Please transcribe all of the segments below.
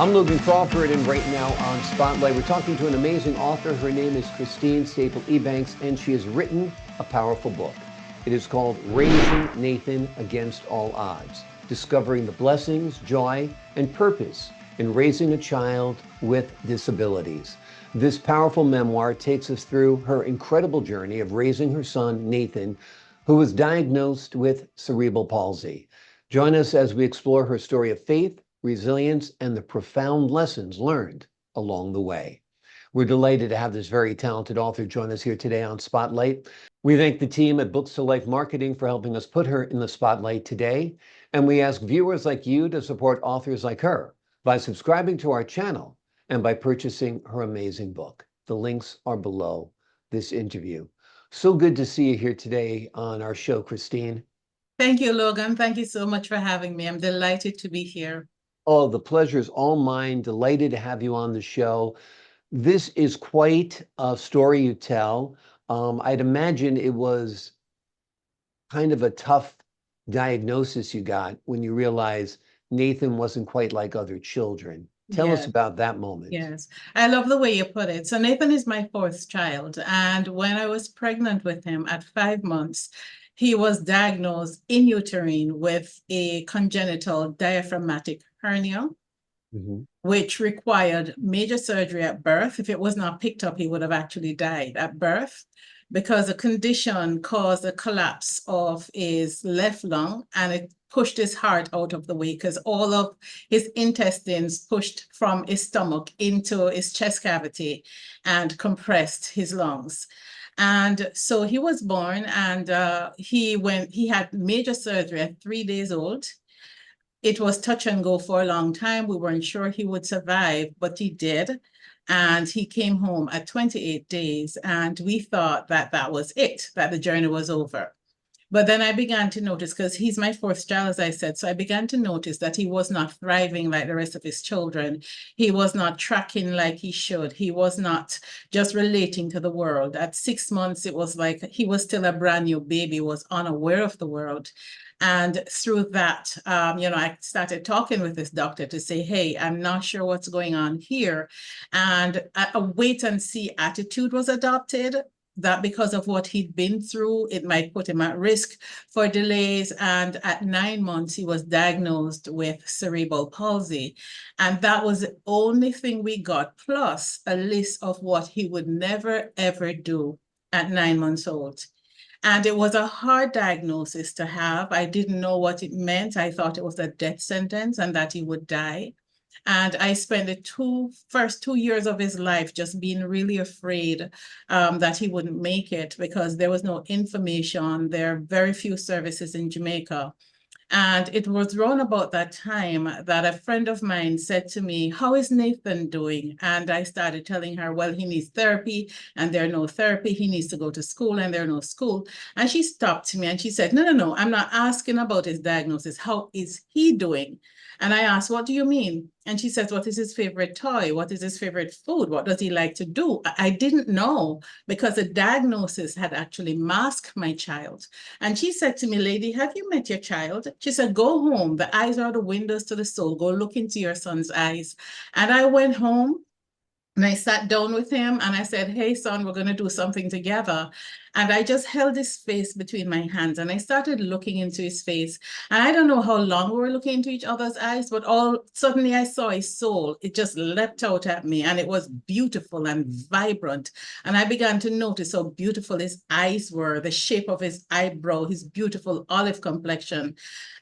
I'm Logan Crawford, and right now on Spotlight, we're talking to an amazing author. Her name is Christine Staple Ebanks, and she has written a powerful book. It is called Raising Nathan Against All Odds, discovering the blessings, joy, and purpose in raising a child with disabilities. This powerful memoir takes us through her incredible journey of raising her son, Nathan, who was diagnosed with cerebral palsy. Join us as we explore her story of faith, resilience, and the profound lessons learned along the way. We're delighted to have this very talented author join us here today on Spotlight. We thank the team at Books to Life Marketing for helping us put her in the spotlight today. And we ask viewers like you to support authors like her by subscribing to our channel and by purchasing her amazing book. The links are below this interview. So good to see you here today on our show, Christine. Thank you, Logan. Thank you so much for having me. I'm delighted to be here. Oh, the pleasure is all mine. Delighted to have you on the show. This is quite a story you tell. I'd imagine it was kind of a tough diagnosis you got when you realized Nathan wasn't quite like other children. Tell us Yes, about that moment. yes. I love the way you put it. So Nathan is my fourth child. And when I was pregnant with him at 5 months, he was diagnosed in uterine with a congenital diaphragmatic hernia, which required major surgery at birth. If it was not picked up, he would have actually died at birth because the condition caused a collapse of his left lung, and it pushed his heart out of the way because all of his intestines pushed from his stomach into his chest cavity and compressed his lungs. And so he was born, and he had major surgery at 3 days old. It was touch and go for a long time. We weren't sure he would survive, but he did. And he came home at 28 days, and we thought that that was it, that the journey was over. But then I began to notice, because he's my fourth child, as I said, so I began to notice that he was not thriving like the rest of his children. He was not tracking like he should. He was not just relating to the world. At 6 months, it was like he was still a brand new baby, was unaware of the world. And through that, I started talking with this doctor to say, hey, I'm not sure what's going on here. And a wait and see attitude was adopted, that because of what he'd been through, it might put him at risk for delays. And at 9 months, he was diagnosed with cerebral palsy. And that was the only thing we got, plus a list of what he would never, ever do at 9 months old. And it was a hard diagnosis to have. I didn't know what it meant. I thought it was a death sentence and that he would die. And I spent the first 2 years of his life just being really afraid that he wouldn't make it because there was no information. There are very few services in Jamaica. And it was around about that time that a friend of mine said to me, how is Nathan doing? And I started telling her, well, he needs therapy and there's no therapy. He needs to go to school and there's no school. And she stopped me and she said, no, I'm not asking about his diagnosis. How is he doing? And I asked, what do you mean? And she says, what is his favorite toy? What is his favorite food? What does he like to do? I didn't know because the diagnosis had actually masked my child. And she said to me, lady, have you met your child? She said, go home. The eyes are the windows to the soul. Go look into your son's eyes. And I went home. And I sat down with him and I said, hey, son, we're going to do something together. And I just held his face between my hands and I started looking into his face. And I don't know how long we were looking into each other's eyes, but suddenly I saw his soul. It just leapt out at me and it was beautiful and vibrant. And I began to notice how beautiful his eyes were, the shape of his eyebrow, his beautiful olive complexion.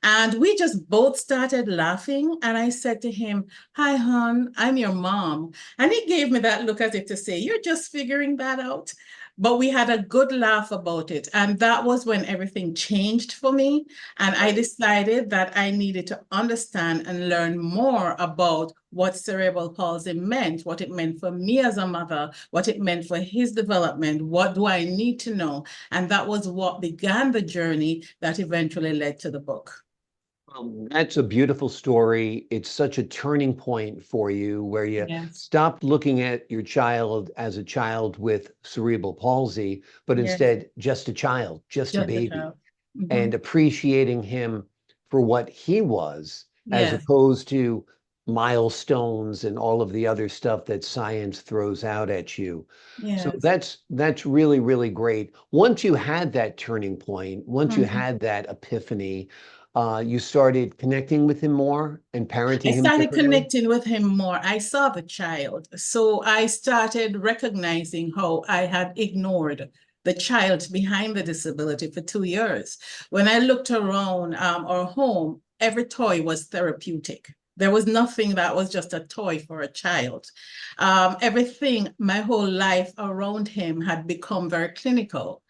And we just both started laughing. And I said to him, hi, hon, I'm your mom. And he gave me that look as if to say, you're just figuring that out. But we had a good laugh about it. And that was when everything changed for me. And I decided that I needed to understand and learn more about what cerebral palsy meant, what it meant for me as a mother, what it meant for his development, what do I need to know? And that was what began the journey that eventually led to the book. That's a beautiful story. It's such a turning point for you where you Yes. stopped looking at your child as a child with cerebral palsy, but Yes. instead just a child, just a Just a baby, child. and appreciating him for what he was, as Yes. opposed to milestones and all of the other stuff that science throws out at you. So Yes. that's really, really great. Once you had that turning point, once you Mhm. had that epiphany, you started connecting with him more and I parenting him started differently. connecting with him more. I saw the child. So I started recognizing how I had ignored the child behind the disability for 2 years. When I looked around our home, every toy was therapeutic. There was nothing that was just a toy for a child. Everything, my whole life around him had become very clinical.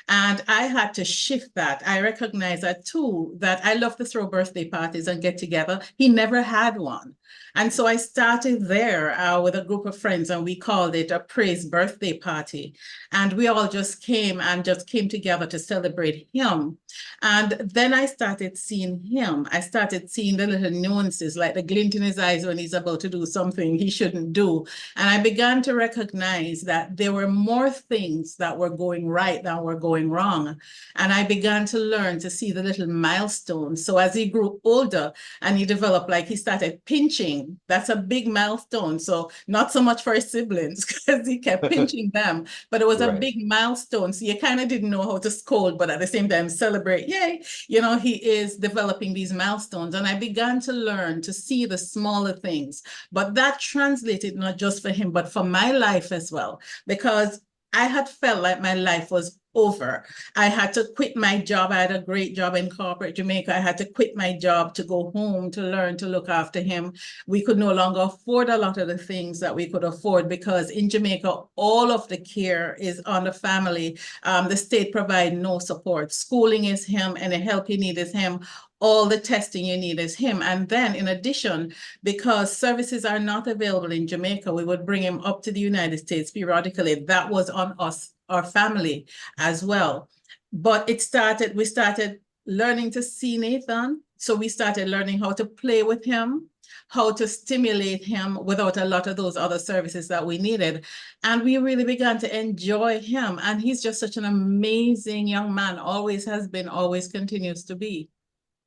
And I had to shift that. I recognize that too, that I love to throw birthday parties and get together. He never had one. And so I started there with a group of friends, and we called it a praise birthday party. And we all just came together to celebrate him. And then I started seeing him. I started seeing the little nuances, like the glint in his eyes when he's about to do something he shouldn't do. And I began to recognize that there were more things that were going right than were going wrong. And I began to learn to see the little milestones. So as he grew older and he developed, like he started pinching, that's a big milestone. So not so much for his siblings because he kept pinching them, but it was a Right. big milestone. So you kind of didn't know how to scold, but at the same time celebrate. Yay, he is developing these milestones. And I began to learn to see the smaller things. But that translated not just for him, but for my life as well, because I had felt like my life was over. I had to quit my job. I had a great job in corporate Jamaica. I had to quit my job to go home to learn to look after him. We could no longer afford a lot of the things that we could afford because in Jamaica, all of the care is on the family. The state provides no support. Schooling is him, and the help you need is him. All the testing you need is him. And then in addition, because services are not available in Jamaica, we would bring him up to the United States periodically. That was on us, our family as well. But we started learning to see Nathan. So we started learning how to play with him, how to stimulate him without a lot of those other services that we needed. And we really began to enjoy him. And he's just such an amazing young man, always has been, always continues to be.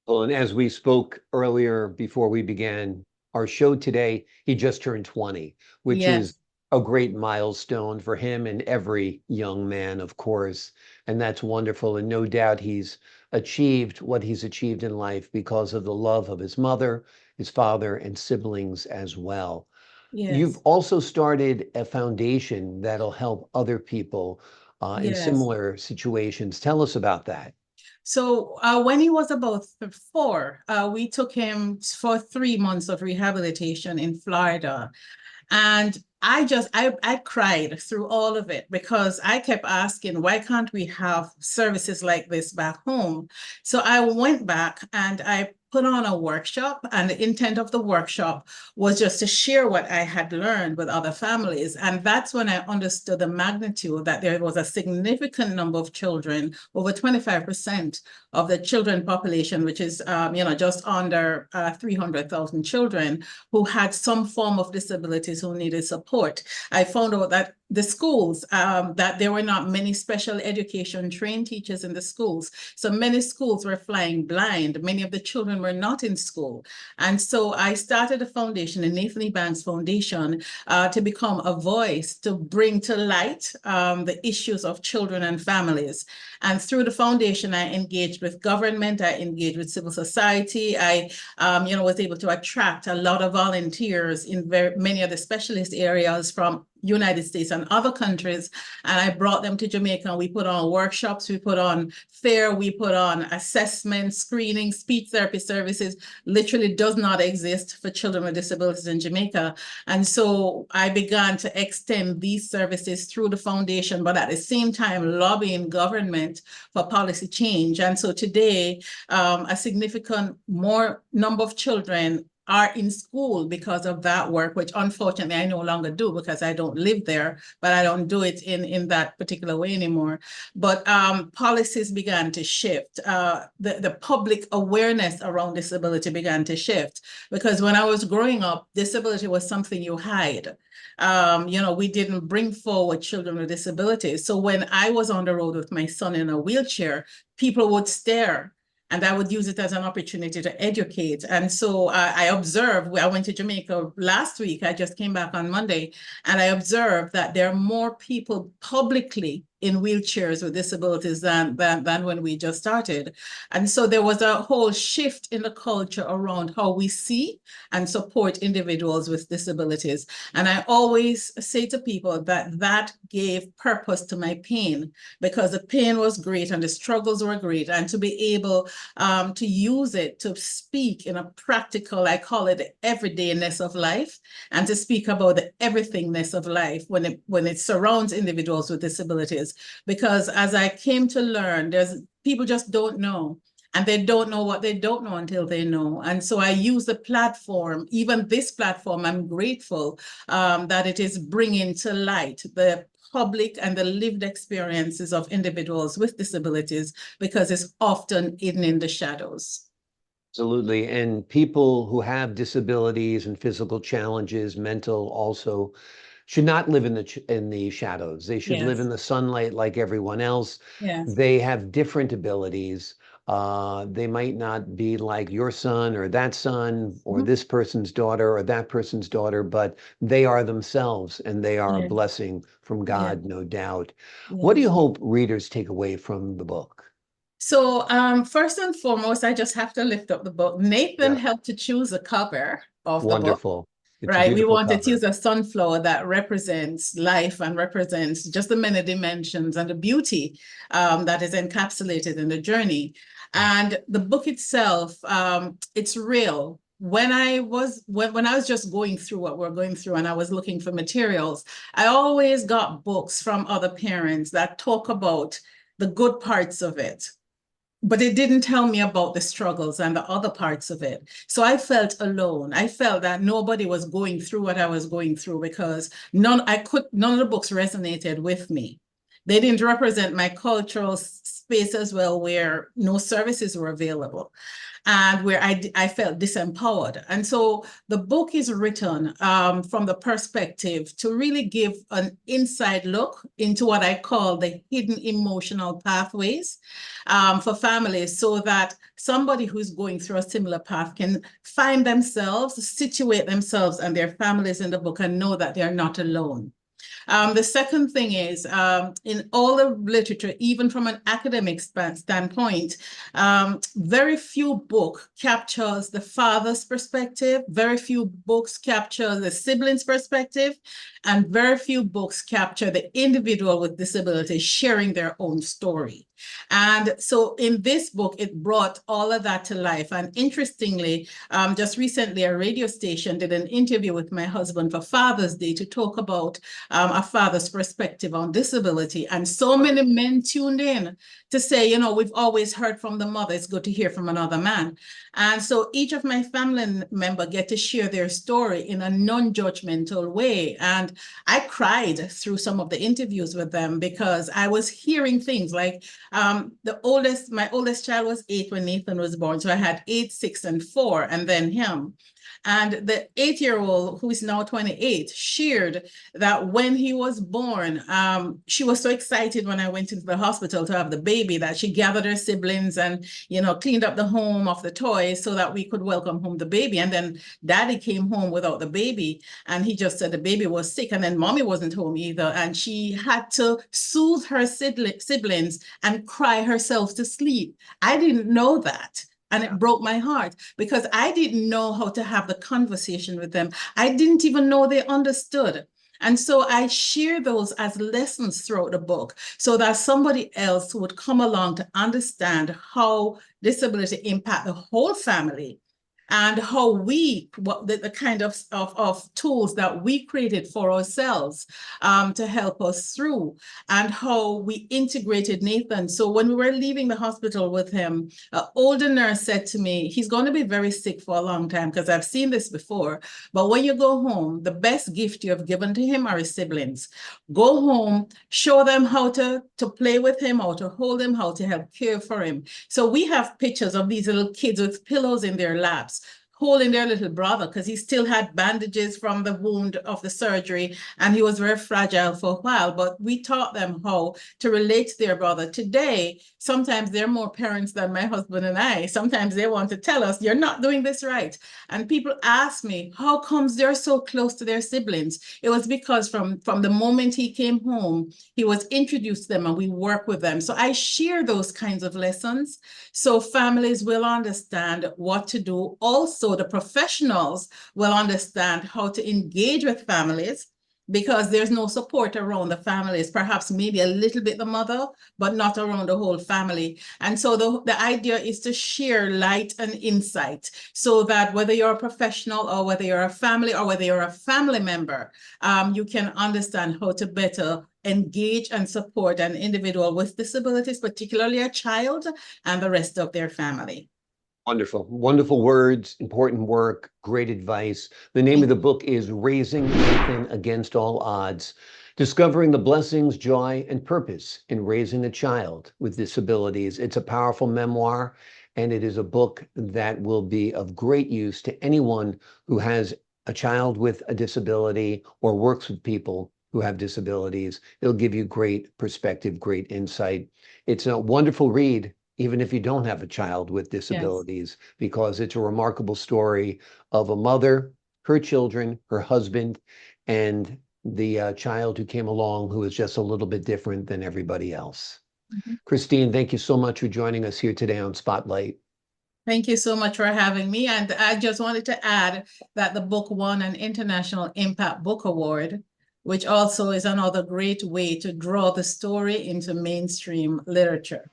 Well, and as we spoke earlier before we began our show today, he just turned 20, which is Yes, a great milestone for him and every young man, of course. And that's wonderful. And no doubt he's achieved what he's achieved in life because of the love of his mother, his father, and siblings as well. You've yes, also started a foundation that'll help other people in yes. similar situations. Tell us about that. So when he was about 4, we took him for 3 months of rehabilitation in Florida. And I cried through all of it because I kept asking, why can't we have services like this back home? So I went back and I put on a workshop, and the intent of the workshop was just to share what I had learned with other families. And that's when I understood the magnitude that there was a significant number of children, over 25% of the children population, which is, just under 300,000 children who had some form of disabilities who needed support. I found out that the schools, that there were not many special education trained teachers in the schools. So many schools were flying blind. Many of the children were not in school. And so I started a foundation, the Nathan Ebanks Foundation, to become a voice to bring to light the issues of children and families. And through the foundation, I engaged with government, I engaged with civil society. I was able to attract a lot of volunteers in many of the specialist areas from United States and other countries. And I brought them to Jamaica. We put on workshops, we put on fair, we put on assessment, screening, speech therapy services. Literally does not exist for children with disabilities in Jamaica. And so I began to extend these services through the foundation, but at the same time lobbying government for policy change. And so today, a significant more number of children are in school because of that work, which unfortunately I no longer do because I don't live there, but I don't do it in that particular way anymore. But policies began to shift. The public awareness around disability began to shift because when I was growing up, disability was something you hide. We didn't bring forward children with disabilities. So when I was on the road with my son in a wheelchair, people would stare And I would use it as an opportunity to educate. And so I observed, I went to Jamaica last week, I just came back on Monday, and I observed that there are more people publicly in wheelchairs with disabilities than when we just started. And so there was a whole shift in the culture around how we see and support individuals with disabilities. And I always say to people that that gave purpose to my pain, because the pain was great and the struggles were great. And to be able to use it to speak in a practical, I call it the everydayness of life, and to speak about the everythingness of life when it surrounds individuals with disabilities. Because as I came to learn, there's people just don't know. And they don't know what they don't know until they know. And so I use the platform, even this platform, I'm grateful that it is bringing to light the public and the lived experiences of individuals with disabilities, because it's often hidden in the shadows. Absolutely. And people who have disabilities and physical challenges, mental also, should not live in the shadows. They should live in Yes, the sunlight like everyone else. yes. They have different abilities. They might not be like your son or that son or Mhm. this person's daughter or that person's daughter, but they are themselves and they are a Yes, blessing from yes, God, no doubt. What do you yes. hope readers take away from the book? So first and foremost, I just have to lift up the book. Nathan Yeah, helped to choose the cover of the book. wonderful. It's a Right. We beautiful wanted to cover. use a sunflower that represents life and represents just the many dimensions and the beauty that is encapsulated in the journey. And the book itself, it's real. When I was just going through what we're going through and I was looking for materials, I always got books from other parents that talk about the good parts of it, but it didn't tell me about the struggles and the other parts of it. So I felt alone. I felt that nobody was going through what I was going through, because none of the books resonated with me. They didn't represent my cultural space as well, where no services were available and where I felt disempowered. And so the book is written from the perspective to really give an inside look into what I call the hidden emotional pathways for families, so that somebody who's going through a similar path can find themselves, situate themselves and their families in the book, and know that they're not alone. The second thing is, in all the literature, even from an academic standpoint, very few book captures the father's perspective, very few books capture the sibling's perspective, and very few books capture the individual with disability sharing their own story. And so in this book, it brought all of that to life. And interestingly, just recently, a radio station did an interview with my husband for Father's Day to talk about a father's perspective on disability. And so many men tuned in to say, you know, we've always heard from the mother, it's good to hear from another man. And so each of my family member get to share their story in a non-judgmental way. And I cried through some of the interviews with them, because I was hearing things like, my oldest child was 8 when Nathan was born. So I had 8, 6, and 4, and then him. And the 8-year-old, who is now 28, shared that when he was born, she was so excited when I went into the hospital to have the baby that she gathered her siblings and, you know, cleaned up the home of the toys so that we could welcome home the baby. And then daddy came home without the baby, and he just said the baby was sick, and then mommy wasn't home either. And she had to soothe her siblings and cry herself to sleep. I didn't know that. And it broke my heart, because I didn't know how to have the conversation with them. I didn't even know they understood. And so I share those as lessons throughout the book, so that somebody else would come along to understand how disability impact the whole family, and how what the kind of tools that we created for ourselves to help us through, and how we integrated Nathan. So when we were leaving the hospital with him, an older nurse said to me, he's going to be very sick for a long time, because I've seen this before. But when you go home, the best gift you have given to him are his siblings. Go home, show them how to play with him, how to hold him, how to help care for him. So we have pictures of these little kids with pillows in their laps, holding their little brother because he still had bandages from the wound of the surgery and he was very fragile for a while. But we taught them how to relate to their brother. Today, sometimes they're more parents than my husband and I. Sometimes they want to tell us, you're not doing this right. And people ask me, how comes they're so close to their siblings? It was because from the moment he came home, he was introduced to them and we work with them. So I share those kinds of lessons so families will understand what to do. Also, the professionals will understand how to engage with families because there's no support around the families, perhaps maybe a little bit the mother, but not around the whole family. And so the idea is to share light and insight so that whether you're a professional or whether you're a family or whether you're a family member, you can understand how to better engage and support an individual with disabilities, particularly a child, and the rest of their family. Wonderful, wonderful words, important work, great advice. The name of the book is Raising Nathan Against All Odds, Discovering the Blessings, Joy, and Purpose in Raising a Child with Disabilities. It's a powerful memoir, and it is a book that will be of great use to anyone who has a child with a disability or works with people who have disabilities. It'll give you great perspective, great insight. It's a wonderful read, even if you don't have a child with disabilities, yes, because it's a remarkable story of a mother, her children, her husband, and the child who came along who is just a little bit different than everybody else. Mm-hmm. Christine, thank you so much for joining us here today on Spotlight. Thank you so much for having me. And I just wanted to add that the book won an International Impact Book Award, which also is another great way to draw the story into mainstream literature.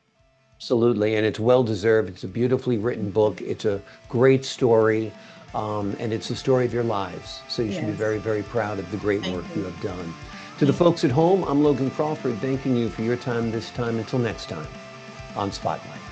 Absolutely, and it's well-deserved. It's a beautifully written book. It's a great story, and it's the story of your lives. So you should be very, very proud of the great work you have done. To the folks at home, I'm Logan Crawford, thanking you for your time this time. Until next time on Spotlight.